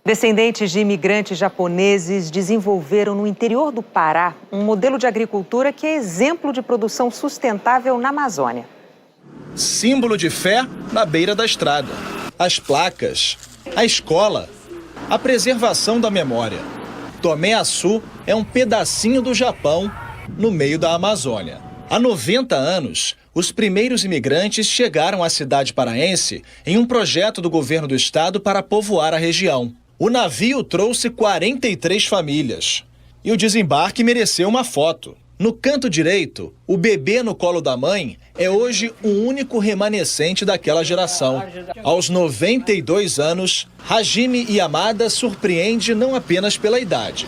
Descendentes de imigrantes japoneses desenvolveram no interior do Pará um modelo de agricultura que é exemplo de produção sustentável na Amazônia. Símbolo de fé na beira da estrada. As placas, a escola, a preservação da memória. Tomé-Açu é um pedacinho do Japão no meio da Amazônia. Há 90 anos, os primeiros imigrantes chegaram à cidade paraense em um projeto do governo do estado para povoar a região. O navio trouxe 43 famílias e o desembarque mereceu uma foto. No canto direito, o bebê no colo da mãe é hoje o único remanescente daquela geração. Aos 92 anos, Hajime Yamada surpreende não apenas pela idade.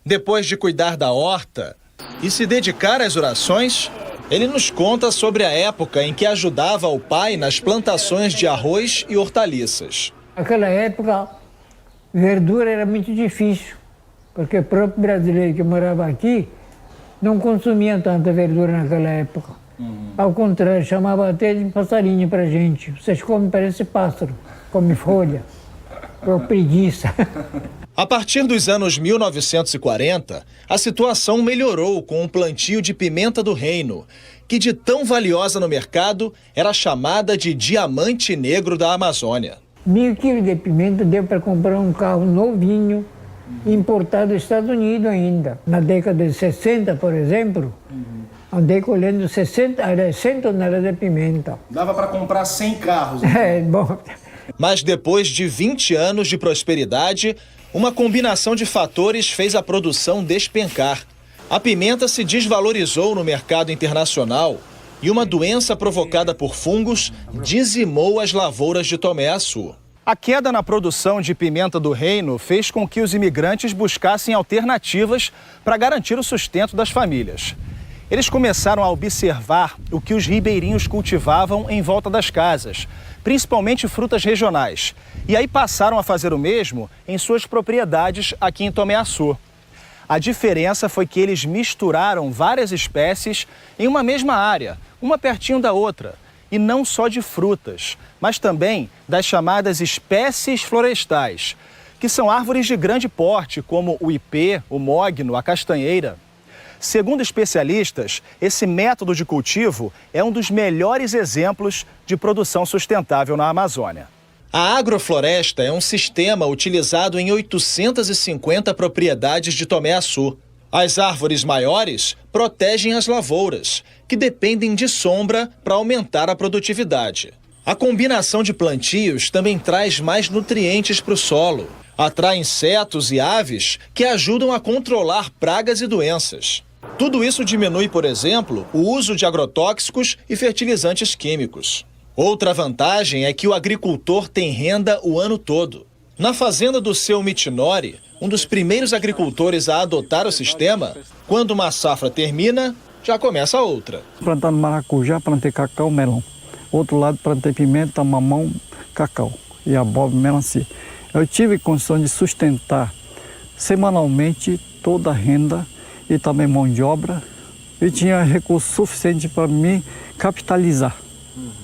Depois de cuidar da horta e se dedicar às orações, ele nos conta sobre a época em que ajudava o pai nas plantações de arroz e hortaliças. Naquela época, verdura era muito difícil, porque o próprio brasileiro que morava aqui não consumia tanta verdura naquela época. Ao contrário, chamava até de passarinho pra gente. Vocês comem, parece pássaro, come folha, por preguiça. A partir dos anos 1940, a situação melhorou com o plantio de pimenta do reino, que de tão valiosa no mercado era chamada de diamante negro da Amazônia. 1.000 quilos de pimenta deu para comprar um carro novinho, importado dos Estados Unidos ainda. Na década de 60, por exemplo, andei colhendo 100 toneladas de pimenta. Dava para comprar 100 carros. É, bom. Mas depois de 20 anos de prosperidade, uma combinação de fatores fez a produção despencar. A pimenta se desvalorizou no mercado internacional e uma doença provocada por fungos dizimou as lavouras de Tomé-Açu. A queda na produção de pimenta do reino fez com que os imigrantes buscassem alternativas para garantir o sustento das famílias. Eles começaram a observar o que os ribeirinhos cultivavam em volta das casas, principalmente frutas regionais. E aí passaram a fazer o mesmo em suas propriedades aqui em Tomé-Açu. A diferença foi que eles misturaram várias espécies em uma mesma área, uma pertinho da outra. E não só de frutas, mas também das chamadas espécies florestais, que são árvores de grande porte, como o ipê, o mogno, a castanheira. Segundo especialistas, esse método de cultivo é um dos melhores exemplos de produção sustentável na Amazônia. A agrofloresta é um sistema utilizado em 850 propriedades de Tomé-Açu. As árvores maiores protegem as lavouras, que dependem de sombra para aumentar a produtividade. A combinação de plantios também traz mais nutrientes para o solo. Atrai insetos e aves que ajudam a controlar pragas e doenças. Tudo isso diminui, por exemplo, o uso de agrotóxicos e fertilizantes químicos. Outra vantagem é que o agricultor tem renda o ano todo. Na fazenda do seu Mitinori, um dos primeiros agricultores a adotar o sistema, quando uma safra termina, já começa outra. Plantando maracujá, plantei cacau, melão. Outro lado, plantei pimenta, mamão, cacau e abóbora, melancia. Eu tive condição de sustentar semanalmente toda a renda e também mão de obra. E tinha recurso suficiente para me capitalizar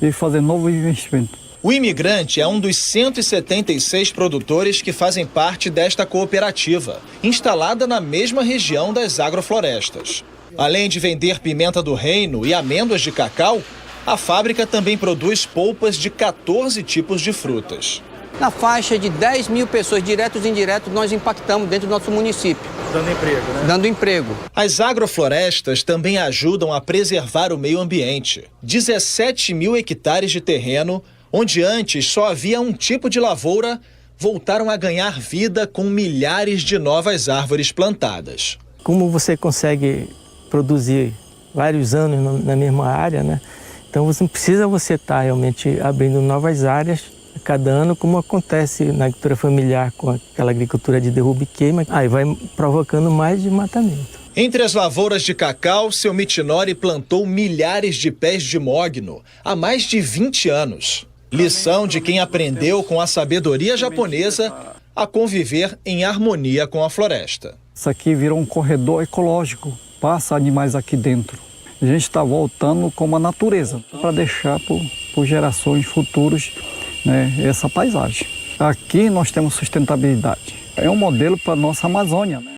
e fazer novo investimento. O imigrante é um dos 176 produtores que fazem parte desta cooperativa, instalada na mesma região das agroflorestas. Além de vender pimenta do reino e amêndoas de cacau, a fábrica também produz polpas de 14 tipos de frutas. Na faixa de 10 mil pessoas, diretos e indiretos, nós impactamos dentro do nosso município. Dando emprego, né? Dando emprego. As agroflorestas também ajudam a preservar o meio ambiente. 17 mil hectares de terreno, onde antes só havia um tipo de lavoura, voltaram a ganhar vida com milhares de novas árvores plantadas. Como você consegue produzir vários anos na mesma área, né? Então não precisa você estar realmente abrindo novas áreas a cada ano, como acontece na agricultura familiar com aquela agricultura de derruba e queima, aí vai provocando mais desmatamento. Entre as lavouras de cacau, seu Mitinori plantou milhares de pés de mogno há mais de 20 anos. Lição de quem aprendeu com a sabedoria japonesa a conviver em harmonia com a floresta. Isso aqui virou um corredor ecológico, passa animais aqui dentro. A gente está voltando como a natureza para deixar por gerações futuras, né, essa paisagem. Aqui nós temos sustentabilidade. É um modelo para a nossa Amazônia, né?